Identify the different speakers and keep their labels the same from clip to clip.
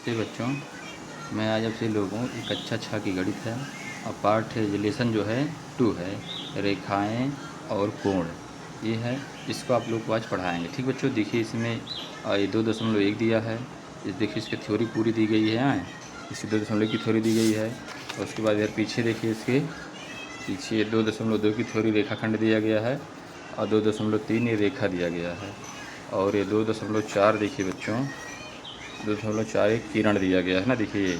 Speaker 1: नमस्ते बच्चों, मैं आज आपसे लोगों एक अच्छा की गणित है और पार्ट रिलेशन जो है 2 है, रेखाएं और कोण ये है। इसको आप लोग को आज पढ़ाएंगे। ठीक बच्चों, देखिए इसमें ये 2.1 दिया है। इस देखिए इसकी थ्योरी पूरी दी गई है। इसकी 2.1 की थ्योरी दी गई है और उसके बाद इधर पीछे देखिए इसके पीछे 2.2 की थ्योरी रेखाखंड दिया गया है और 2.3 ये रेखा दिया गया है और ये 2.4 देखिए बच्चों 2.4 एक किरण दिया गया है ना। देखिए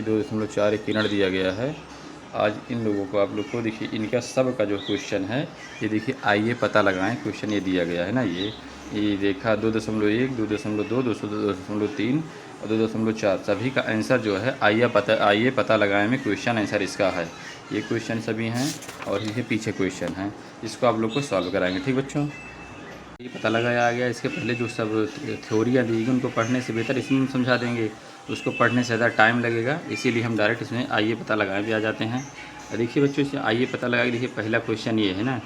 Speaker 1: 2.4 एक किरण दिया गया है। आज इन लोगों को आप लोग को देखिए इनका सब का जो क्वेश्चन है ये देखिए आइए पता लगाएं। क्वेश्चन ये दिया गया है ना, ये रेखा 2.1 2.2 2.3 और 2.4 सभी का आंसर जो है आइए पता लगाएं में क्वेश्चन आंसर इसका है। ये क्वेश्चन सभी हैं और ये पीछे क्वेश्चन हैं, इसको आप लोग को सॉल्व कराएंगे। ठीक बच्चों, ये पता लगाया गया। इसके पहले जो सब थ्योरियाँ दी गई उनको पढ़ने से बेहतर इसमें हम समझा देंगे, उसको पढ़ने से ज़्यादा टाइम लगेगा, इसीलिए हम डायरेक्ट इसमें आइए पता लगाए भी आ जाते हैं। देखिए बच्चों, इसमें आइए पता लगाए, देखिए पहला क्वेश्चन ये है ना।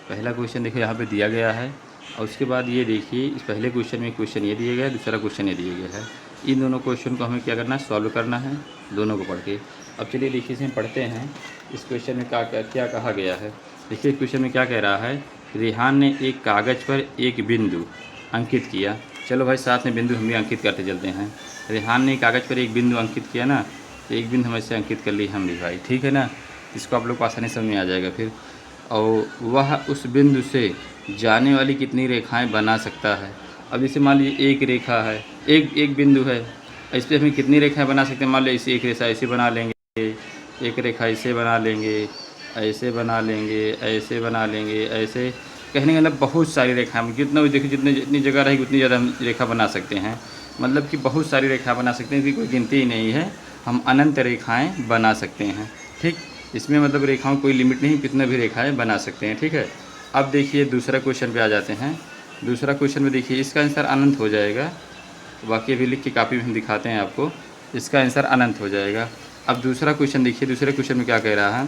Speaker 1: पहला क्वेश्चन देखिए यहाँ पे दिया गया है और उसके बाद ये देखिए इस पहले क्वेश्चन में क्वेश्चन ये दिया गया है, दूसरा क्वेश्चन ये दिया गया है। इन दोनों क्वेश्चन को हमें क्या करना है, सॉल्व करना है दोनों को पढ़ के। अब चलिए देखिए इसमें पढ़ते हैं इस क्वेश्चन में क्या कहा गया है। देखिए क्वेश्चन में क्या कह रहा है, रेहान ने एक कागज़ पर एक बिंदु अंकित किया। चलो भाई साथ में बिंदु हम भी अंकित करते चलते हैं। रेहान ने कागज़ पर एक बिंदु अंकित किया ना, तो एक बिंदु हम ऐसे अंकित कर ली हम भी भाई, ठीक है ना। इसको आप लोग को आसानी समझ में आ जाएगा फिर। और वह उस बिंदु से जाने वाली कितनी रेखाएं बना सकता है। अब जैसे मान लीजिए एक रेखा है, एक बिंदु है, इस पर हमें कितनी रेखाएँ बना सकते हैं। मान लीजिए इसे एक रेखा ऐसे बना लेंगे, एक रेखा ऐसे बना लेंगे, ऐसे बना लेंगे, ऐसे बना लेंगे, ऐसे कहने का मतलब बहुत सारी रेखाएँ, जितना भी देखिए जितनी जगह रहेगी उतनी ज़्यादा हम रेखा बना सकते हैं। मतलब कि बहुत सारी रेखा बना सकते हैं, इसकी कोई गिनती ही नहीं है। हम अनंत रेखाएं बना सकते हैं। ठीक, इसमें मतलब रेखाओं कोई लिमिट नहीं, कितना भी रेखाएं बना सकते हैं। ठीक है, अब देखिए दूसरा क्वेश्चन पे आ जाते हैं। दूसरा क्वेश्चन में देखिए इसका आंसर अनंत हो जाएगा। बाकी अभी लिख के कापी में हम दिखाते हैं आपको, इसका आंसर अनंत हो जाएगा। अब दूसरा क्वेश्चन देखिए, दूसरे क्वेश्चन में क्या कह रहा है।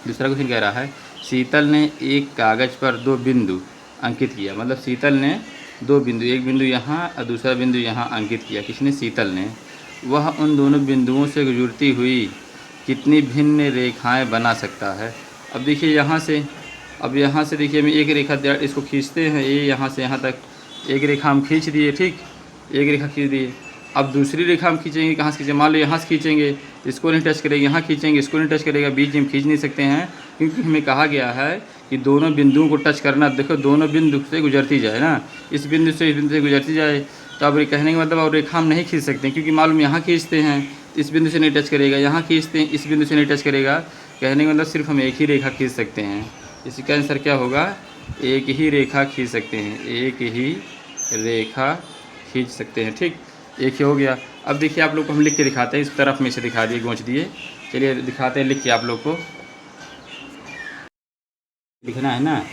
Speaker 1: दूसरा क्वेश्चन कह रहा है शीतल ने एक कागज़ पर 2 बिंदु अंकित किया। मतलब शीतल ने 2 बिंदु, एक बिंदु यहाँ और दूसरा बिंदु यहाँ अंकित किया। किसने, शीतल ने। वह उन दोनों बिंदुओं से गुजरती हुई कितनी भिन्न रेखाएं बना सकता है। अब देखिए यहाँ से, अब यहाँ से देखिए हम एक रेखा इसको खींचते हैं, ये यहाँ से यहाँ तक एक रेखा हम खींच दिए। ठीक, एक रेखा खींच दिए। अब दूसरी रेखा हम खींचेंगे, कहाँ से खींचेंगे, मान लो यहाँ से खींचेंगे, इसको नहीं टच करेगा, यहाँ खींचेंगे, इसको नहीं टच करेगा, बीच में खींच नहीं सकते हैं, क्योंकि हमें कहा गया है कि दोनों बिंदुओं को टच करना। देखो दोनों बिंदु से गुजरती जाए ना, इस बिंदु से इस बिंदु से गुजरती जाए, तो अब कहने का मतलब और रेखा हम नहीं खींच सकते, क्योंकि मालूम यहाँ खींचते हैं इस बिंदु से नहीं टच करेगा, यहाँ खींचते हैं इस बिंदु से नहीं टच करेगा। कहने का मतलब सिर्फ हम एक ही रेखा खींच सकते हैं। इसका आंसर क्या होगा, एक ही रेखा खींच सकते हैं, एक ही रेखा खींच सकते हैं। ठीक, एक ही हो गया। अब देखिए आप लोग को हम लिख के दिखाते हैं, इस तरफ में से दिखा दिए, गोंच दिए। चलिए दिखाते हैं लिख के, आप लोग को लिखना है ना।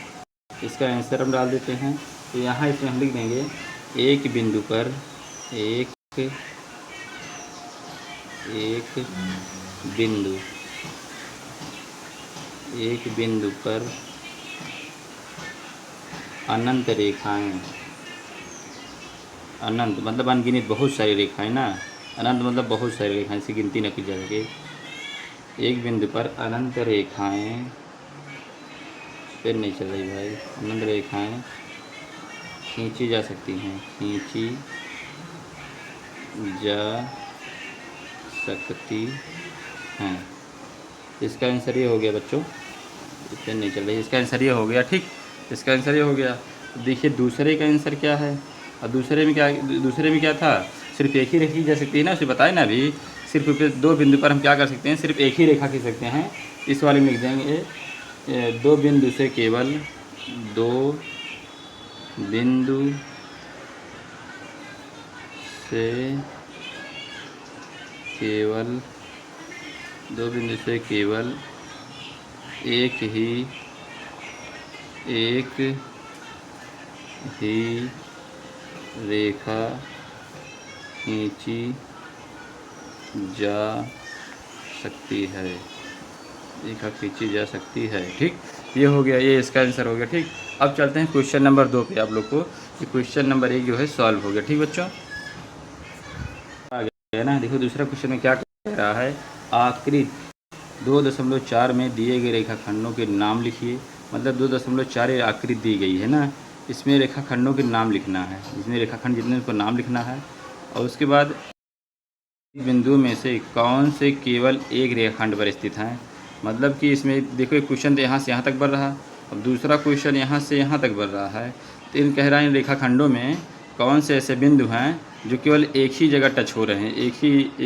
Speaker 1: इसका आंसर हम डाल देते हैं, तो यहाँ इसमें हम लिख देंगे एक बिंदु पर एक बिंदु पर अनंत रेखाएं। अनंत मतलब अनगिनत, बहुत सारी रेखाएं ना। अनंत मतलब बहुत सारी रेखाएं, इसकी गिनती न की जा सके। एक बिंदु पर अनंत रेखाएं, पेन नहीं चल रही भाई, अनंत रेखाएं खींची जा सकती हैं, खींची जा सकती हैं। इसका आंसर ये हो गया बच्चों, पेन नहीं चल रही, इसका आंसर ये हो गया। ठीक, इसका आंसर ये हो गया। देखिए दूसरे का आंसर क्या है, और दूसरे में क्या था, सिर्फ एक ही रेखा खींच जा सकती है ना, उसे बताए ना अभी। सिर्फ 2 बिंदु पर हम क्या कर सकते हैं, सिर्फ एक ही रेखा खींच सकते हैं। इस वाले में लिख देंगे 2 बिंदु से केवल 2 बिंदु से केवल एक ही रेखा खींची जा सकती है, रेखा खींची जा सकती है। ठीक, ये हो गया, ये इसका आंसर हो गया। ठीक, अब चलते हैं क्वेश्चन नंबर 2 पे। आप लोग को ये क्वेश्चन नंबर 1 जो है सॉल्व हो गया। ठीक बच्चों, है ना। देखो दूसरा क्वेश्चन में क्या कह रहा है, आकृति 2.4 में दिए गए रेखाखंडों के नाम लिखिए। मतलब 2.4 आकृति दी गई है ना, इसमें रेखाखंडों के नाम लिखना है, इसमें रेखाखंड जितने उसको नाम लिखना है। और उसके बाद बिंदु में से कौन से केवल एक रेखाखंड पर स्थित हैं। मतलब कि इसमें देखो एक क्वेश्चन तो यहाँ से यहाँ तक बढ़ रहा, अब दूसरा क्वेश्चन यहाँ से यहाँ तक बढ़ रहा है। तो इन कह रहा है इन रेखाखंडों में कौन से ऐसे बिंदु हैं जो केवल एक ही जगह टच हो रहे हैं, एक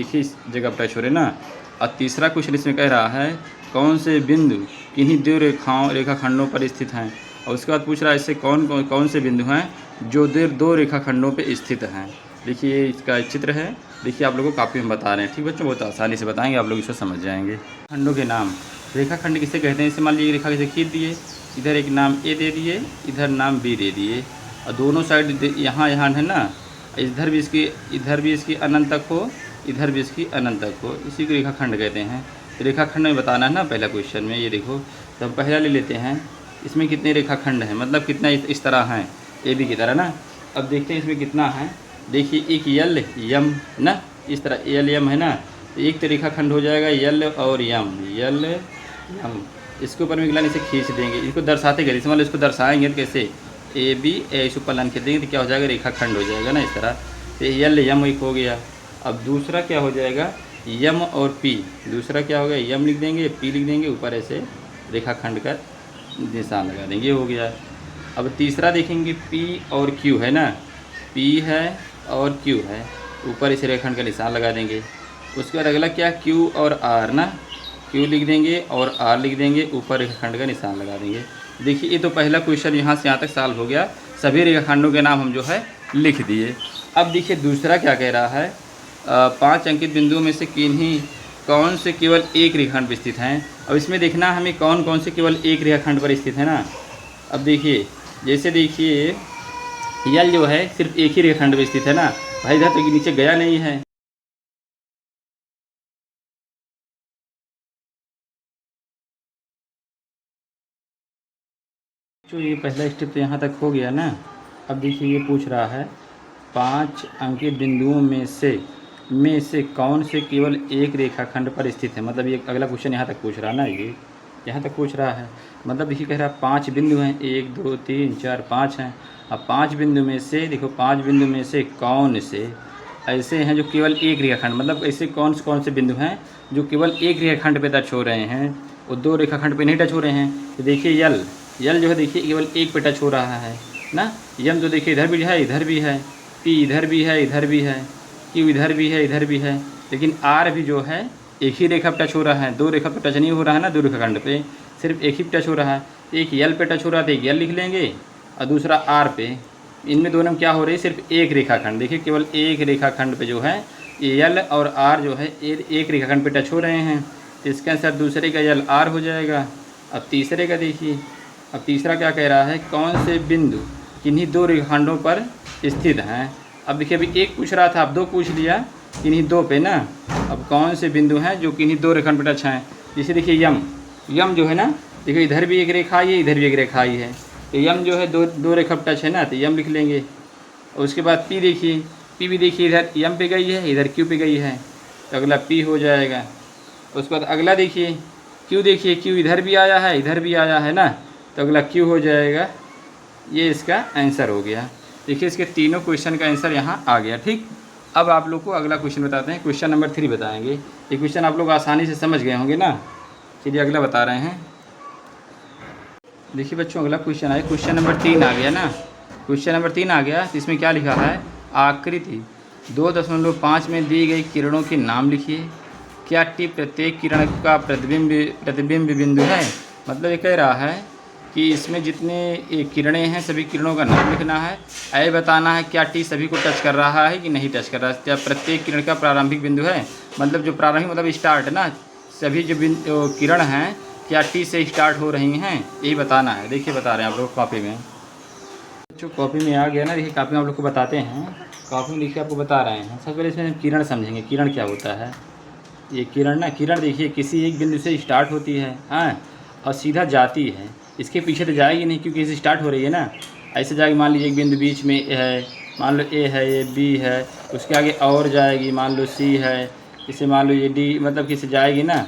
Speaker 1: ही जगह पर टच हो रहे हैं ना। और तीसरा क्वेश्चन इसमें कह रहा है कौन से बिंदु किन्हीं दो रेखाखंडों पर स्थित हैं। और उसके बाद पूछ रहा है इससे कौन से बिंदु हैं जो दो रेखाखंडों पर स्थित हैं। देखिए इसका चित्र है, देखिए आप लोगों को काफ़ी हम बता रहे हैं। ठीक बच्चों, बहुत आसानी से बताएंगे, आप लोग इसको समझ जाएंगे। खंडों के नाम, रेखाखंड किसे कहते हैं। इसे मान लीजिए रेखा किसे खींच दिए, इधर एक नाम ए दे दिए, इधर नाम बी दे दिए, और दोनों साइड यहाँ है ना, इधर भी इसकी अनंत तक हो, इधर भी इसकी अनंत तक हो, इसी को रेखाखंड कहते हैं। रेखाखंड में बताना है ना पहला क्वेश्चन में। ये देखो तो पहला ले लेते हैं, इसमें कितने रेखाखंड हैं, मतलब कितना इस तरह हैं ए बी की तरह ना। अब देखते हैं इसमें कितना है। देखिए एक यल यम ना, इस तरह यल यम है ना, तो एक तो रेखाखंड हो जाएगा यल और यम, यल यम। इसके ऊपर में ग्लान इसे खींच देंगे, इसको दर्शाते गए, इसमें इसको दर्शाएंगे तो कैसे, ए बी इस ऊपर लाइन खींच देंगे तो क्या हो जाएगा, रेखाखंड हो जाएगा ना इस तरह। तो यल यम एक हो गया। अब दूसरा क्या हो जाएगा, यम और पी। दूसरा क्या हो गया, यम लिख देंगे, पी लिख देंगे, ऊपर ऐसे रेखाखंड का निशान लगा देंगे, हो गया। अब तीसरा देखेंगे पी और क्यू है ना, पी है और क्यू है, ऊपर इस रेखाखंड का निशान लगा देंगे। उसके बाद अगला क्या, क्यू और आर ना, क्यू लिख देंगे और आर लिख देंगे, ऊपर रेखाखंड का निशान लगा देंगे। देखिए ये तो पहला क्वेश्चन यहाँ से यहाँ तक सॉल्व हो गया, सभी रेखाखंडों के नाम हम जो है लिख दिए। अब देखिए दूसरा क्या कह रहा है, 5 अंकित बिंदुओं में से किन्हीं कौन से केवल एक रेखाखंड पर स्थित हैं। अब इसमें देखना हमें कौन कौन से केवल एक रेखाखंड पर स्थित है ना। अब देखिए जैसे देखिए यल जो है सिर्फ एक ही रेखाखंड पर स्थित है ना, भाई इधर तो नीचे गया नहीं है। तो ये पहला स्टेप तो यहाँ तक हो गया ना। अब देखिए ये पूछ रहा है 5 अंकित बिंदुओं में से कौन से केवल एक रेखाखंड पर स्थित है। मतलब ये अगला क्वेश्चन यहाँ तक पूछ रहा है ना, ये यहाँ तक पूछ रहा है। मतलब देखिए कह रहा है 5 बिंदु हैं, 1 2 3 4 5 हैं। अब 5 बिंदु में से देखो 5 बिंदु में से कौन से ऐसे हैं जो केवल एक रेखाखंड, मतलब ऐसे कौन से बिंदु हैं जो केवल एक रेखाखंड पे टच हो रहे हैं और दो रेखाखंड पे नहीं टच हो रहे हैं। तो देखिए यल जो है देखिए केवल एक पे टच हो रहा है ना। यम तो देखिए इधर भी है, इधर भी है, पी इधर भी है, इधर भी है, क्यू इधर भी है, इधर भी है। लेकिन आर भी जो है एक ही रेखा पे टच हो रहा है, दो रेखा पे टच नहीं हो रहा है ना, दो रेखाखंड पे सिर्फ एक ही पे टच हो रहा है। एक यल पे टच हो रहा था, एक यल लिख लेंगे, और दूसरा आर पे। इनमें दोनों में क्या हो रही है, सिर्फ एक रेखाखंड। देखिए केवल एक रेखाखंड पे जो है यल और आर जो है एक रेखाखंड पे टच हो रहे हैं, तो इसके आंसर दूसरे का यल आर हो जाएगा। अब तीसरे का देखिए, अब तीसरा क्या कह रहा है, कौन से बिंदु किन्हीं दो रेखाखंडों पर स्थित हैं। अब देखिए अभी एक पूछ रहा था, अब दो पूछ लिया, किन्हीं दो पे ना। अब कौन से बिंदु हैं जो किन्हीं दो रेखाखंड पर टच हैं। जैसे देखिए यम जो है ना, देखिए इधर भी एक रेखा आई है, इधर भी एक रेखा आई है, तो यम जो है दो रेखा पर टच है ना, तो यम लिख लेंगे। और उसके बाद पी देखिए, पी भी देखिए इधर यम पे गई है, इधर क्यू पे गई है, तो अगला पी हो जाएगा। उसके बाद अगला देखिए क्यू, देखिए क्यू इधर भी आया है, इधर भी आया है ना, तो अगला क्यू हो जाएगा। ये इसका आंसर हो गया। देखिए इसके तीनों क्वेश्चन का आंसर यहाँ आ गया। ठीक, अब आप लोग को अगला क्वेश्चन बताते हैं, क्वेश्चन नंबर 3 बताएंगे। ये क्वेश्चन आप लोग आसानी से समझ गए होंगे ना। चलिए अगला बता रहे हैं। देखिए बच्चों अगला क्वेश्चन है, क्वेश्चन नंबर 3 आ गया ना। क्वेश्चन नंबर 3 आ गया, तो इसमें क्या लिखा है, आकृति 2.5 में दी गई किरणों के नाम लिखिए। क्या टी प्रत्येक किरण का प्रतिबिंब बिंदु है। मतलब ये कह रहा है कि इसमें जितने किरणें हैं सभी किरणों का नाम लिखना है। ऐ बताना है क्या टी सभी को टच कर रहा है कि नहीं टच कर रहा है। क्या प्रत्येक किरण का प्रारंभिक बिंदु है, मतलब जो प्रारंभिक मतलब स्टार्ट ना, सभी जो किरण हैं क्या टी से स्टार्ट हो रही हैं, यही बताना है। देखिए बता रहे हैं आप लोग कॉपी में, जो कॉपी में आ गया ना, देखिए कॉपी में आप लोग को बताते हैं, कॉपी में लिखिए आपको बता रहे हैं। सबसे पहले इसमें किरण समझेंगे, किरण क्या होता है। ये किरण ना, किरण देखिए किसी एक बिंदु से स्टार्ट होती है हाँ, और सीधा जाती है, इसके पीछे तो जाएगी नहीं क्योंकि इसे स्टार्ट हो रही है ना। ऐसे जाके मान लीजिए एक बिंदु बीच में है, मान लो ए है, ये बी है, उसके आगे और जाएगी, मान लो सी है, इसे मान लो ये डी, मतलब किसे जाएगी ना।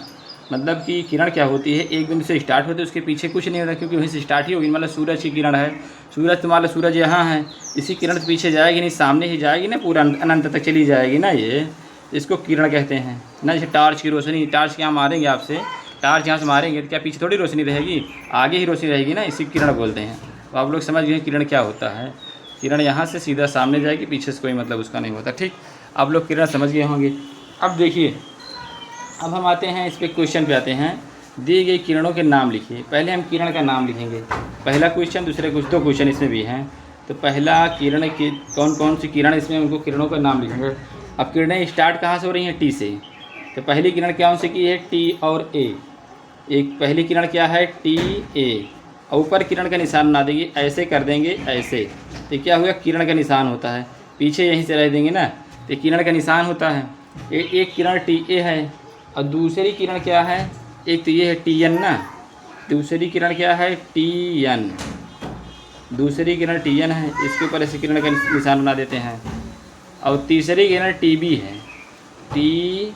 Speaker 1: मतलब कि किरण क्या होती है, एक बिंदु से स्टार्ट होती है, उसके पीछे कुछ नहीं होता क्योंकि वहीं से स्टार्ट ही होगी। मतलब सूरज की किरण है, सूरज तो मान लो सूरज यहाँ है, इसी किरण से पीछे जाएगी नहीं, सामने ही जाएगी ना, पूरा अनंत तक चली जाएगी ना। ये इसको किरण कहते हैं ना। जैसे टॉर्च की रोशनी, टॉर्च यहाँ मारेंगे आपसे, टॉर्च यहाँ से मारेंगे तो क्या पीछे थोड़ी रोशनी रहेगी, आगे ही रोशनी रहेगी ना, इसी किरण बोलते हैं। तो आप लोग समझ गए किरण क्या होता है। किरण यहाँ से सीधा सामने जाएगी, पीछे से कोई मतलब उसका नहीं होता। ठीक, आप लोग किरण समझ गए होंगे। अब देखिए, अब हम आते हैं इस पर क्वेश्चन पे आते हैं। दी गई किरणों के नाम लिखिए। पहले हम किरण का नाम लिखेंगे, पहला क्वेश्चन, दूसरे कुछ दो क्वेश्चन इसमें भी हैं। तो पहला किरण की कौन कौन सी किरण, इसमें उनको किरणों का नाम लिखेंगे। अब किरणें स्टार्ट कहाँ से हो रही हैं, टी से। तो पहली किरण क्या उनसे की है, टी और ए। एक पहली किरण क्या है, टी ए, और ऊपर किरण का निशान बना देंगे, ऐसे कर देंगे ऐसे, तो क्या हुआ, किरण का निशान होता है। पीछे यहीं से रह देंगे ना, तो किरण का निशान होता है। एक किरण टी ए है, और दूसरी किरण क्या है, एक तो ये है टी एन ना, दूसरी किरण क्या है, टी एन, दूसरी किरण टी एन है, इसके ऊपर ऐसे किरण का निशान बना देते हैं। और तीसरी किरण टी बी है, टी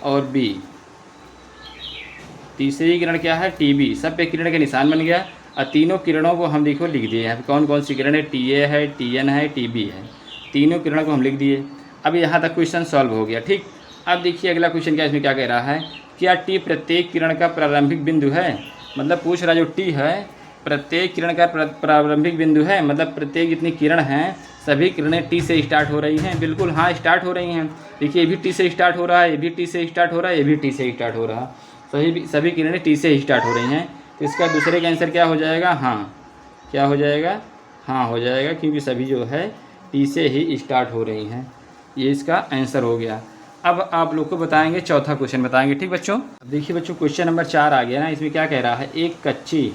Speaker 1: और बी, तीसरी किरण क्या है, टी बी, सब पे किरण का निशान बन गया। और तीनों किरणों को हम देखो लिख दिए यहाँ पे कौन कौन सी किरण है, टी ए है, टी एन है, टी बी है, तीनों किरणों को हम लिख दिए। अब यहाँ तक क्वेश्चन सॉल्व हो गया। ठीक, अब देखिए अगला क्वेश्चन क्या, इसमें क्या कह रहा है, क्या टी प्रत्येक किरण का प्रारंभिक बिंदु है। मतलब पूछ रहा जो टी है प्रत्येक किरण का प्रारंभिक बिंदु है, मतलब प्रत्येक जितनी किरण हैं सभी किरणें टी से स्टार्ट हो रही हैं। बिल्कुल हाँ, स्टार्ट हो रही हैं। देखिए ये भी टी से स्टार्ट हो रहा है, ये भी टी से स्टार्ट हो रहा है, ये भी टी से स्टार्ट हो रहा है, सभी किरणें टी से स्टार्ट हो रही हैं। तो इसका दूसरे का आंसर क्या हो जाएगा, हाँ। क्या हो जाएगा, हाँ हो जाएगा, क्योंकि सभी जो है टी से ही स्टार्ट हो रही हैं। ये इसका आंसर हो गया। अब आप लोग को बताएंगे चौथा क्वेश्चन बताएंगे। ठीक बच्चों, अब देखिए बच्चों क्वेश्चन नंबर 4 आ गया ना। इसमें क्या कह रहा है, एक कच्ची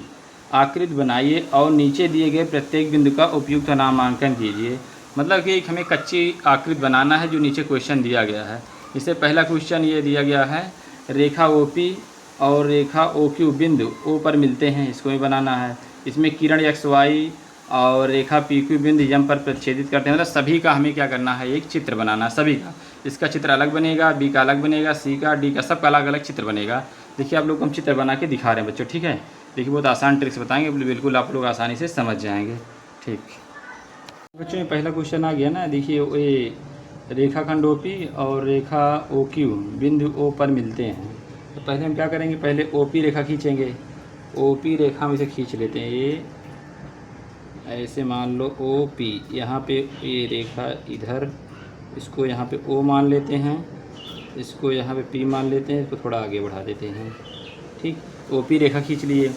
Speaker 1: आकृति बनाइए और नीचे दिए गए प्रत्येक बिंदु का उपयुक्त नामांकन कीजिए। मतलब कि एक हमें कच्ची आकृति बनाना है जो नीचे क्वेश्चन दिया गया है। इससे पहला क्वेश्चन ये दिया गया है, रेखा ओ पी और रेखा ओ क्यू बिंदु ओ पर मिलते हैं, इसको ही बनाना है। इसमें किरण एक्स वाई और रेखा पी क्यू बिंदु यम पर प्रतिच्छेदित करते हैं। मतलब सभी का हमें क्या करना है, एक चित्र बनाना है सभी का। इसका चित्र अलग बनेगा, बी का अलग बनेगा, सी का, डी का, सबका अलग अलग चित्र बनेगा। देखिए आप लोग को हम चित्र बना के दिखा रहे हैं बच्चों। ठीक है, देखिए बहुत आसान ट्रिक्स बताएंगे, बिल्कुल आप लोग आसानी से समझ जाएंगे। ठीक बच्चों, में पहला क्वेश्चन आ गया ना। देखिए ये रेखाखंड ओ पी और रेखा ओ क्यू बिंदु ओ पर मिलते हैं। तो पहले हम क्या करेंगे, पहले ओ पी रेखा खींचेंगे। ओ पी रेखा हम इसे खींच लेते हैं, ये ऐसे मान लो ओ पी, यहाँ पे ये रेखा इधर, इसको यहाँ पे ओ मान लेते हैं, इसको यहाँ पे पी मान लेते हैं, इसको थोड़ा आगे बढ़ा देते हैं। ठीक, ओ पी रेखा खींच लिए।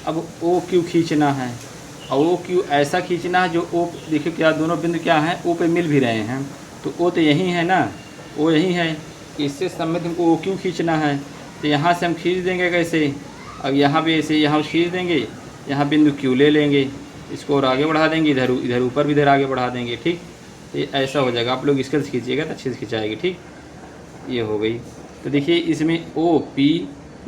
Speaker 1: अब ओ क्यू खींचना है, और ओ क्यू ऐसा खींचना है जो ओ, देखिए क्या दोनों बिंदु क्या हैं, ओ पे मिल भी रहे हैं। तो ओ तो यही है ना, ओ यही है, इससे संबंधित हमको ओ क्यू खींचना है। तो यहाँ से हम खींच देंगे कैसे, अब यहाँ पे ऐसे यहाँ खींच देंगे, यहाँ बिंदु क्यू ले लेंगे, इसको और आगे बढ़ा देंगे, इधर इधर ऊपर भी इधर आगे बढ़ा देंगे। ठीक, ये ऐसा हो जाएगा। आप लोग इसके से खींचिएगा तो अच्छे से खिंचाएगी। ठीक, ये हो गई। तो देखिए इसमें ओ पी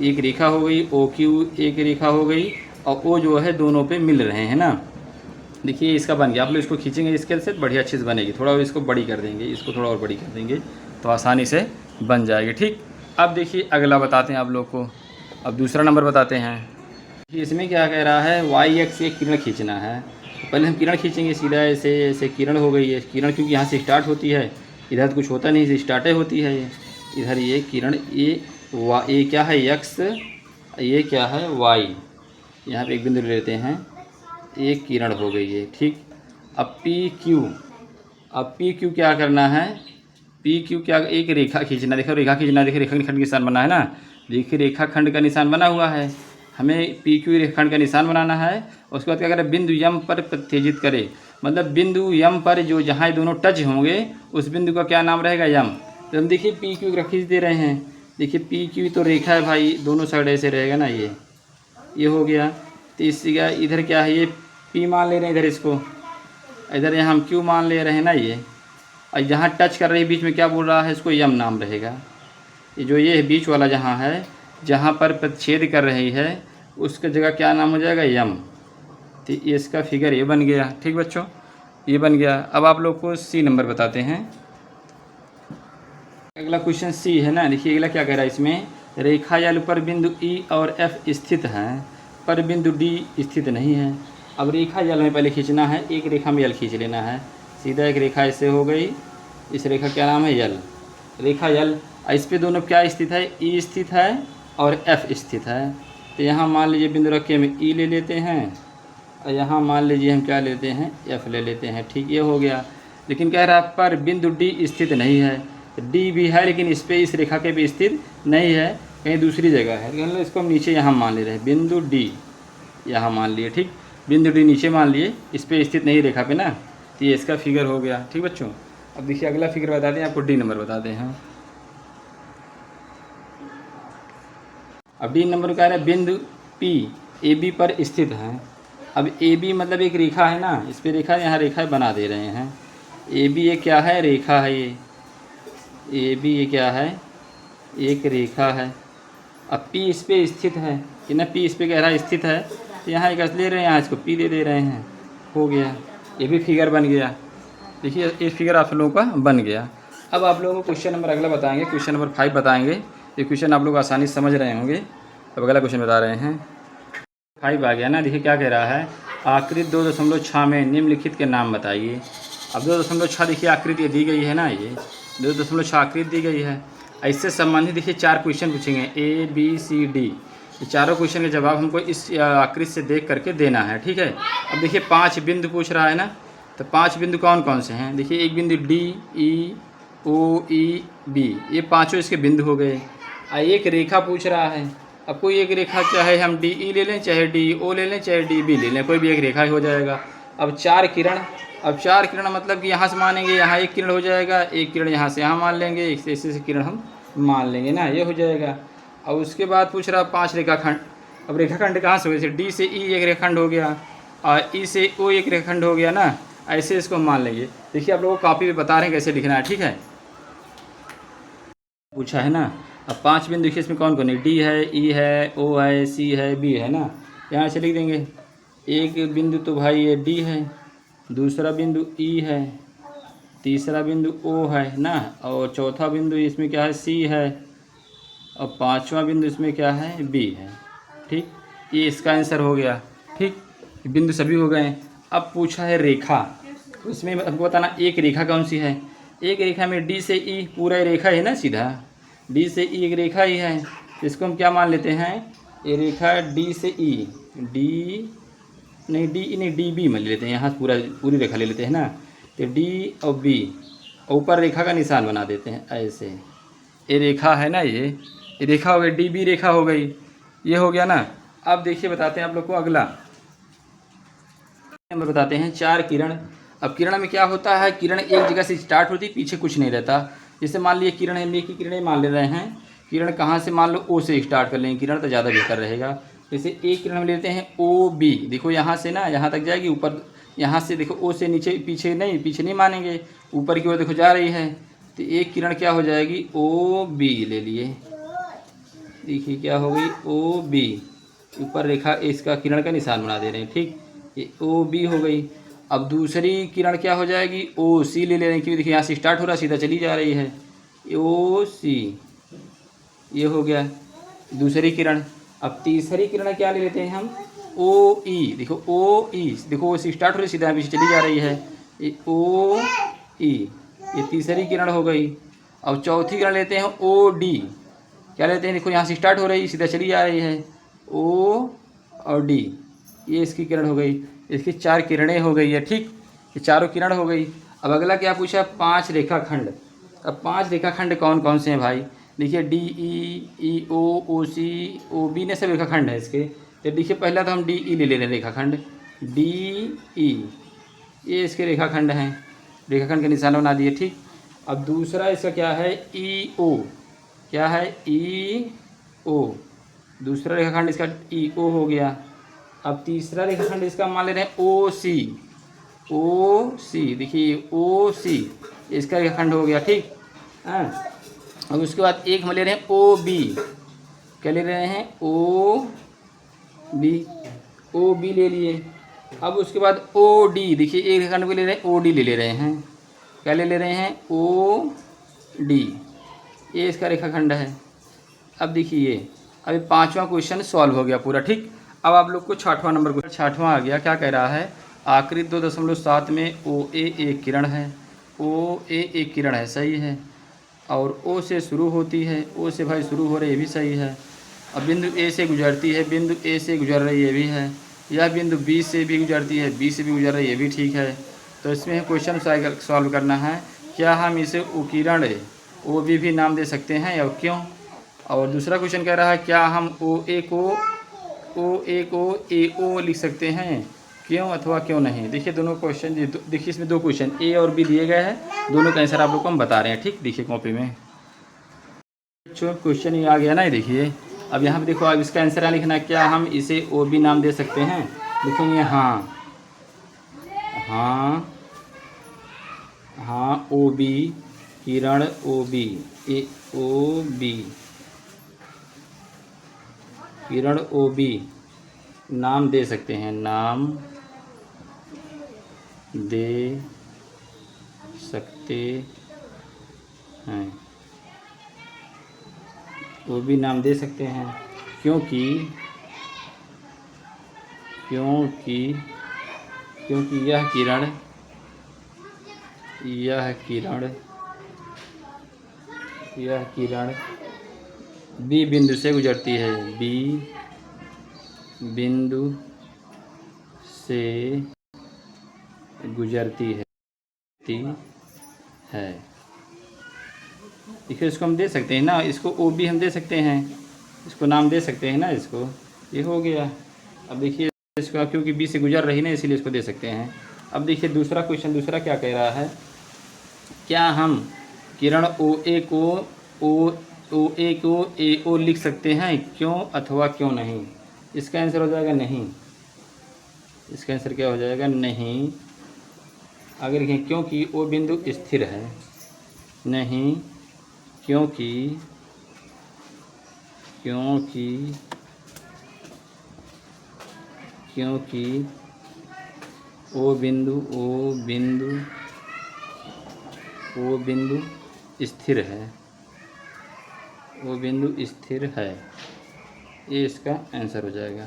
Speaker 1: एक रेखा हो गई, ओ क्यू एक रेखा हो गई, और ओ जो है दोनों पे मिल रहे हैं ना। देखिए इसका बन गया। आप लोग इसको खींचेंगे स्केल से, बढ़िया अच्छे से बनेगी। थोड़ा और इसको बड़ी कर देंगे, इसको थोड़ा और बड़ी कर देंगे तो आसानी से बन जाएगी। ठीक, अब देखिए अगला बताते हैं आप लोग को। अब दूसरा नंबर बताते हैं कि इसमें क्या कह रहा है, वाई एक्स एक किरण खींचना है। तो पहले हम किरण खींचेंगे सीधा, ऐसे ऐसे किरण हो गई है। किरण क्योंकि यहाँ से स्टार्ट होती है, इधर तो कुछ होता नहीं, इसे स्टार्टे होती है ये। इधर ये किरण, ये क्या है एक्स, ये क्या है वाई। यहाँ पे एक बिंदु ले लेते हैं, एक किरण हो गई है। ठीक, अब पी क्यू, अब पी क्यू क्या करना है, पी क्यू क्या, एक रेखा खींचना। देखो रेखा खींचना, देखिए रेखाखंड का निशान बना है ना, देखिए रेखाखंड का निशान बना हुआ है। हमें पी क्यू रेखाखंड का निशान बनाना है। उसके बाद क्या करें, बिंदु यम पर प्रतिच्छेदित करे। मतलब बिंदु यम पर जो जहाँ दोनों टच होंगे उस बिंदु का क्या नाम रहेगा, यम। तो हम देखिए पी क्यू खींच दे रहे हैं। देखिए पी क्यू तो रेखा है भाई, दोनों साइड ऐसे रहेगा ना, ये हो गया। तो इसका इधर क्या है, ये पी मान ले रहे हैं इधर, इसको इधर यहाँ हम क्यू मान ले रहे हैं ना ये। और जहाँ टच कर रही है बीच में क्या बोल रहा है, इसको यम नाम रहेगा। ये जो ये बीच वाला जहाँ है, जहाँ पर प्रतिच्छेद कर रही है उसका जगह क्या नाम हो जाएगा, यम। तो इसका फिगर ये बन गया। ठीक बच्चों, ये बन गया। अब आप लोग को सी नंबर बताते हैं। अगला क्वेश्चन सी है ना, देखिए अगला क्या कह रहा है इसमें, रेखा या पर बिंदु ई और एफ स्थित हैं पर बिंदु डी स्थित नहीं है। अब रेखा जल में पहले खींचना है, एक रेखा में जल खींच लेना है, सीधा एक रेखा ऐसे हो गई, इस रेखा क्या नाम है, यल, रेखा यल। इस पे दोनों क्या स्थित है, ई स्थित है और एफ स्थित है। तो यहाँ मान लीजिए बिंदु रख के हम ई ले लेते हैं और यहाँ मान लीजिए हम क्या लेते हैं, एफ ले लेते हैं। ठीक, ये हो गया। लेकिन कह रहा है पर बिंदु डी स्थित नहीं है। डी भी है लेकिन इस पे, इस रेखा के भी स्थित नहीं है, कहीं दूसरी जगह है। मतलब इसको हम नीचे यहाँ मान ले रहे हैं, बिंदु डी यहाँ मान लिए। ठीक, बिंदु डी नीचे मान लिए, इस पे स्थित नहीं रेखा पे ना, तो ये इसका फिगर हो गया। ठीक बच्चों, अब देखिए अगला फिगर बताते हैं आपको, डी नंबर बताते हैं। अब डी नंबर कह रहे हैं बिंदु पी ए बी पर स्थित है। अब ए बी मतलब एक रेखा है ना, इस पर रेखा, यहाँ रेखा बना दे रहे हैं। ए बी ये क्या है, रेखा है ये, ए बी ये क्या है, एक रेखा है। अब पी इस पे स्थित है कि ना, पी इस पे कह रहा है स्थित है, तो यहाँ एक ले रहे हैं, यहाँ इसको पी दे रहे हैं, हो गया, ये भी फिगर बन गया। देखिए ये फिगर आप लोगों का बन गया। अब आप लोगों को क्वेश्चन नंबर अगला बताएंगे, क्वेश्चन नंबर 5 बताएंगे। ये क्वेश्चन आप लोग आसानी से समझ रहे होंगे। अब अगला क्वेश्चन बता रहे हैं, 5 आ गया ना। देखिए क्या कह रहा है, आकृति 2.6 में निम्नलिखित के नाम बताइए। अब 2.6 देखिए आकृति दी गई है ना, ये 2.6 आकृति दी गई है। इससे संबंधित देखिए 4 क्वेश्चन पूछेंगे, ए बी सी डी। ये चारों क्वेश्चन के जवाब हमको इस आकृति से देख करके देना है। ठीक है, अब देखिए 5 बिंदु पूछ रहा है ना, तो 5 बिंदु कौन कौन से हैं। देखिए एक बिंदु डी, ई, ओ, ई, बी, ये पाँचों इसके बिंदु हो गए। एक रेखा पूछ रहा है। अब कोई एक रेखा, चाहे हम डी ई ले लें, चाहे डी ओ ले लें, चाहे डी बी ले लें, कोई भी एक रेखा हो जाएगा। अब 4 किरण, अब 4 किरण मतलब कि यहाँ से मानेंगे, यहाँ एक किरण हो जाएगा, एक किरण यहाँ से यहाँ मान लेंगे, ऐसे से किरण हम मान लेंगे ना, ये हो जाएगा। और उसके बाद पूछ रहा 5 रेखाखंड। अब रेखाखंड कहाँ से हो, जैसे डी से ई एक रेखाखंड हो गया और ई से ओ एक रेखाखंड हो गया ना, ऐसे इसको मान लेंगे। देखिए आप लोगों को कॉपी में बता रहे हैं कैसे लिखना है। ठीक है, पूछा है ना। अब 5 बिंदु देखिए इसमें कौन कौन है, डी है, ई है, ओ है, सी है, बी है ना, यहाँ से लिख देंगे। एक बिंदु तो भाई ये डी है, दूसरा बिंदु ई है, तीसरा बिंदु ओ है ना, और चौथा बिंदु इसमें क्या है, सी है, और 5वां बिंदु इसमें क्या है, बी है। ठीक, ये इसका आंसर हो गया। ठीक, बिंदु सभी हो गए। अब पूछा है रेखा, तो इसमें हमको बताना एक रेखा कौन सी है। एक रेखा में डी से ई पूरा रेखा है ना, सीधा डी से ई एक रेखा ही है, इसको हम क्या मान लेते हैं, ये रेखा डी से ई, डी नहीं, डी नहीं, डी बी मान लेते हैं, यहाँ पूरी रेखा ले लेते हैं ना, तो डी और बी, ऊपर रेखा का निशान बना देते हैं ऐसे। ये रेखा है ना, ये रेखा हो गई, डी बी रेखा हो गई, ये हो गया ना। अब देखिए बताते हैं आप लोग को अगला नंबर बताते हैं, 4 किरण। अब किरण में क्या होता है, किरण एक जगह से स्टार्ट होती है, पीछे कुछ नहीं रहता। जैसे मान लिए किरण है, की किरणें मान ले रहे हैं, किरण कहाँ से, मान लो ओ से स्टार्ट कर लेंगे किरण, तो ज़्यादा बेहतर रहेगा। जैसे एक किरण में लेते हैं ओ बी, देखो यहाँ से ना यहाँ तक जाएगी, ऊपर यहाँ से देखो ओ से नीचे, पीछे नहीं मानेंगे, ऊपर की ओर देखो जा रही है, तो एक किरण क्या हो जाएगी, ओ बी ले लिए। देखिए क्या हो गई, ओ बी, ऊपर रेखा इसका किरण का निशान बना दे रहे हैं। ठीक, ये ओ बी हो गई। अब दूसरी किरण क्या हो जाएगी, ओ सी ले रहे हैं, क्योंकि देखिए यहाँ से स्टार्ट हो रहा है, सीधा चली जा रही है, ओ सी, ये हो गया दूसरी किरण। अब तीसरी किरण क्या ले लेते हैं हम, ओ ई, देखो ओ ई, देखो ओ सी स्टार्ट हो रही है, सीधा पीछे चली जा रही है, ये ओ ई, ये तीसरी किरण हो गई। अब चौथी किरण लेते हैं ओ डी, क्या लेते हैं, देखो यहाँ से स्टार्ट हो रही है, सीधा चली जा रही है, ओ और डी, ये इसकी किरण हो गई। इसकी 4 किरणें हो गई है। ठीक, ये चारों किरण हो गई। अब अगला क्या पूछा, 5 रेखाखंड। अब 5 रेखाखंड कौन कौन से हैं भाई, देखिए डी ई ओ सी ओ बी ने सब रेखाखंड है इसके। तो देखिए पहला तो हम डी ई ले रहे हैं रेखाखंड, डी ई, ये इसके रेखाखंड हैं, रेखाखंड के निशान बना दिए। ठीक, अब दूसरा इसका क्या है, ई ओ, क्या है, ई ओ, दूसरा रेखाखंड इसका ई ओ हो गया। अब तीसरा रेखाखंड इसका मान ले रहे हैं ओ सी, ओ सी, देखिए ओ सी इसका रेखाखंड हो गया। ठीक, हाँ। अब उसके बाद एक हम ले रहे हैं ओ बी, क्या ले रहे हैं, ओ बी, ओ बी ले लिए। अब उसके बाद ओ डी, देखिए एक रेखाखंड को ले रहे हैं, ओ डी ले रहे हैं। क्या ले रहे हैं? ओ डी, ये इसका रेखाखंड है। अब देखिए अभी 5वां क्वेश्चन सॉल्व हो गया पूरा, ठीक। अब आप लोग को 6वां नंबर क्वेश्चन, 6वां आ गया। क्या कह रहा है? आकृति 2.7 में ओ ए एक किरण है। ओ ए एक किरण है, सही है। और ओ से शुरू होती है, ओ से भाई शुरू हो रही है, ये भी सही है। अब बिंदु ए से गुजरती है, बिंदु ए से गुजर रही है, ये भी है। यह बिंदु बी से भी गुजरती है, बी से भी गुजर रही है, ये भी ठीक है। तो इसमें क्वेश्चन सॉल्व करना है। क्या हम इसे उकिरण ओ बी भी नाम दे सकते हैं और क्यों? और दूसरा क्वेश्चन कह रहा है क्या हम ओ ए को ए ओ लिख सकते हैं, क्यों अथवा क्यों नहीं? देखिए दोनों क्वेश्चन, देखिए इसमें 2 क्वेश्चन ए और बी दिए गए हैं, दोनों का आंसर आप लोग को हम बता रहे हैं, ठीक। देखिए कॉपी में क्वेश्चन ये आ गया ना, ये देखिए। अब यहाँ पे देखो, अब इसका आंसर यहाँ लिखना है। क्या हम इसे ओ बी नाम दे सकते हैं? लिखेंगे हाँ, हाँ, हाँ, ओ बी, किरण ओ बी, ए ओ बी, किरण ओ बी नाम दे सकते हैं, नाम दे सकते हैं, वो भी नाम दे सकते हैं। क्योंकि क्योंकि क्योंकि यह किरण बी बिंदु से गुजरती है, बी बिंदु से गुजरती है। देखिए इसको हम दे सकते हैं ना, इसको ओ बी हम दे सकते हैं, इसको नाम दे सकते हैं ना, इसको। ये हो गया। अब देखिए इसका, क्योंकि बी से गुजर रही ना, इसीलिए इसको दे सकते हैं। अब देखिए दूसरा क्वेश्चन, दूसरा क्या कह रहा है? क्या हम किरण ओ ए को ए ओ लिख सकते हैं, क्यों अथवा क्यों नहीं? इसका आंसर हो जाएगा नहीं। इसका आंसर क्या हो जाएगा? नहीं। आगे लिखें क्योंकि ओ बिंदु स्थिर है, नहीं, क्योंकि ओ बिंदु स्थिर है, वो बिंदु स्थिर है। ये इसका आंसर हो जाएगा।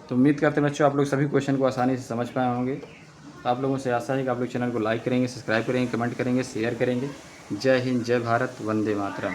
Speaker 1: तो उम्मीद करते हैं बच्चों आप लोग सभी क्वेश्चन को आसानी से समझ पाए होंगे। तो आप लोगों से आशा है कि आप लोग चैनल को लाइक करेंगे, सब्सक्राइब करेंगे, कमेंट करेंगे, शेयर करेंगे। जय हिंद, जय भारत, वंदे मातरम।